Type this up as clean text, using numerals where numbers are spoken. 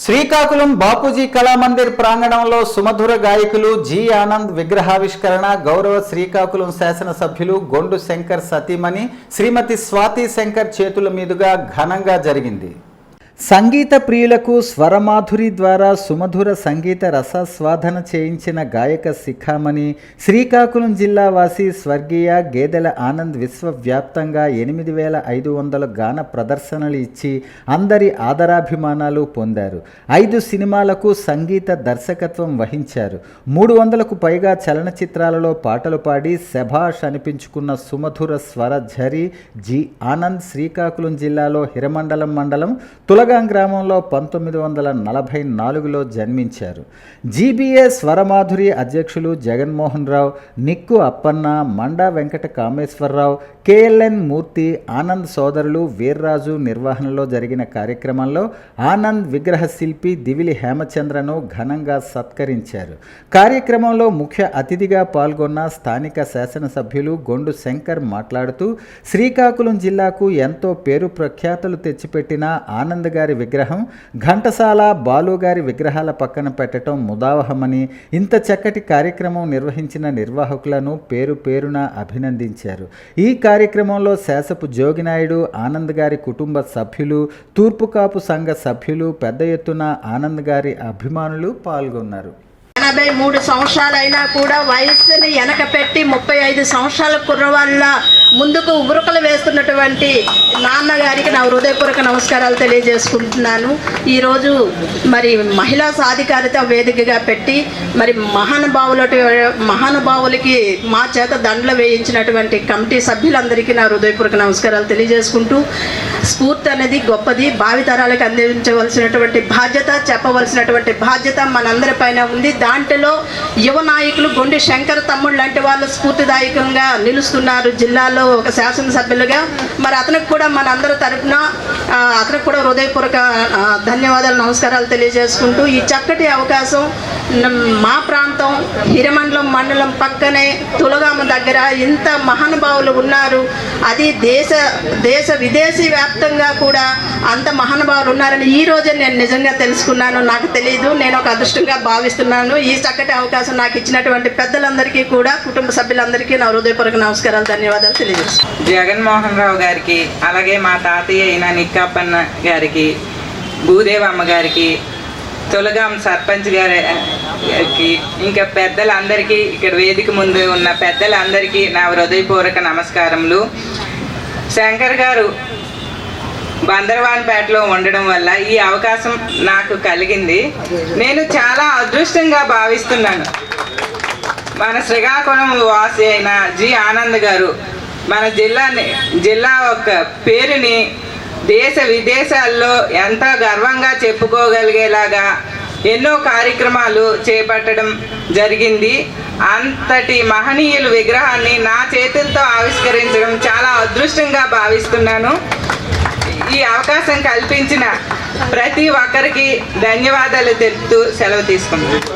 శ్రీకాకుళం బాపూజీ కళామందిర్ ప్రాంగణంలో సుమధుర గాయకులు జి ఆనంద్ విగ్రహావిష్కరణ గౌరవ శ్రీకాకుళం శాసనసభ్యులు గొండు శంకర్ సతీమణి శ్రీమతి స్వాతి శంకర్ చేతుల మీదుగా ఘనంగా జరిగింది. సంగీత ప్రియులకు స్వరమాధురి ద్వారా సుమధుర సంగీత రసాస్వాదన చేయించిన గాయక శిఖామణి శ్రీకాకుళం జిల్లా వాసి స్వర్గీయ గేదెల ఆనంద్ విశ్వవ్యాప్తంగా 8500 గాన ప్రదర్శనలు ఇచ్చి అందరి ఆదరాభిమానాలు పొందారు. 5 సినిమాలకు సంగీత దర్శకత్వం వహించారు. 300కు పైగా చలనచిత్రాలలో పాటలు పాడి శభాష్ అనిపించుకున్న సుమధుర స్వర ఝరి జి ఆనంద్ శ్రీకాకుళం జిల్లాలో హిరమండలం మండలం తులగాం గ్రామంలో 1944లో జన్మించారు. జీబీఏ స్వరమాధురి అధ్యక్షులు జగన్మోహన్ రావు, నిక్కు అప్పన్న, మండా వెంకట కామేశ్వరరావు, కేఎల్ఎన్ మూర్తి, ఆనంద్ సోదరులు వీర్రాజు నిర్వహణలో జరిగిన కార్యక్రమంలో ఆనంద్ విగ్రహ శిల్పి దివిలి హేమచంద్రను ఘనంగా సత్కరించారు. కార్యక్రమంలో ముఖ్య అతిథిగా పాల్గొన్న స్థానిక శాసనసభ్యులు గొండు శంకర్ మాట్లాడుతూ శ్రీకాకుళం జిల్లాకు ఎంతో పేరు ప్రఖ్యాతులు తెచ్చిపెట్టిన ఆనంద్ గారి విగ్రహం ఘంటసాల, బాలు గారి విగ్రహాల పక్కన పెట్టడం ముదావహమని, ఇంత చక్కటి కార్యక్రమం నిర్వహించిన నిర్వాహకులను పేరు పేరున అభినందించారు. ఈ కార్యక్రమంలో శాసపు జోగినాయుడు, ఆనంద్ గారి కుటుంబ సభ్యులు, తూర్పుకాపు సంఘ సభ్యులు పెద్ద ఎత్తున ఆనంద్ గారి అభిమానులు పాల్గొన్నారు. 83 సంవత్సరాలైనా కూడా వయస్సుని వెనక పెట్టి 35 సంవత్సరాల కుర్రవాళ్ళ ముందుకు ఉబురుకలు వేస్తున్నటువంటి నాన్నగారికి నా హృదయపూర్వక నమస్కారాలు తెలియజేసుకుంటున్నాను. ఈరోజు మరి మహిళా సాధికారిత వేదికగా పెట్టి మరి మహానుభావులకి మా చేత దండలు వేయించినటువంటి కమిటీ సభ్యులందరికీ నా హృదయపూర్వక నమస్కారాలు తెలియజేసుకుంటూ, స్ఫూర్తి అనేది గొప్పది. భావితరాలకు అందించవలసినటువంటి బాధ్యత, చెప్పవలసినటువంటి బాధ్యత మనందరిపైన ఉంది. దాంట్లో యువ నాయకులు గొండి శంకర్ తమ్ముడు లాంటి వాళ్ళు స్ఫూర్తిదాయకంగా నిలుస్తున్నారు జిల్లాలో ఒక శాసనసభ్యులుగా. మరి అతనికి కూడా మన అందరి తరఫున అతనికి కూడా హృదయపూర్వక ధన్యవాదాలు, నమస్కారాలు తెలియజేసుకుంటూ, ఈ చక్కటి అవకాశం మా ప్రాంతం హిరమండలం మండలం పక్కనే తులగామ దగ్గర ఇంత మహానుభావులు ఉన్నారు. అది దేశ విదేశీ వ్యాప్తంగా కూడా అంత మహానుభావులు ఉన్నారని ఈ రోజే నేను నిజంగా తెలుసుకున్నాను. నాకు తెలియదు, నేను ఒక అదృష్టంగా భావిస్తున్నాను. ఈ చక్కటి అవకాశం నాకు ఇచ్చినటువంటి పెద్దలందరికీ కూడా, కుటుంబ సభ్యులందరికీ నా హృదయపూర్వక నమస్కారాలు, ధన్యవాదాలు తెలియజేస్తాను. జగన్మోహన్ రావు గారికి, అలాగే మా తాతయ్య అయిన నిక్కప్పన్న గారికి, భూదేవమ్మ గారికి, తులగాం సర్పంచ్ గారికి, ఇంకా పెద్దలందరికీ, ఇక్కడ వేదిక ముందు ఉన్న పెద్దలందరికీ నా హృదయపూర్వక నమస్కారములు. శంకర్ గారు బందరవాన్పేటలో ఉండడం వల్ల ఈ అవకాశం నాకు కలిగింది. నేను చాలా అదృష్టంగా భావిస్తున్నాను. మన శ్రీకాకుళం వాసి అయిన జి ఆనంద్ గారు మన జిల్లా యొక్క పేరుని దేశ విదేశాల్లో ఎంతో గర్వంగా చెప్పుకోగలిగేలాగా ఎన్నో కార్యక్రమాలు చేపట్టడం జరిగింది. అంతటి మహనీయుల విగ్రహాన్ని నా చేతులతో ఆవిష్కరించడం చాలా అదృష్టంగా భావిస్తున్నాను. ఈ అవకాశం కల్పించిన ప్రతి ఒక్కరికి ధన్యవాదాలు తెలుపుతూ సెలవు తీసుకుంటున్నాను.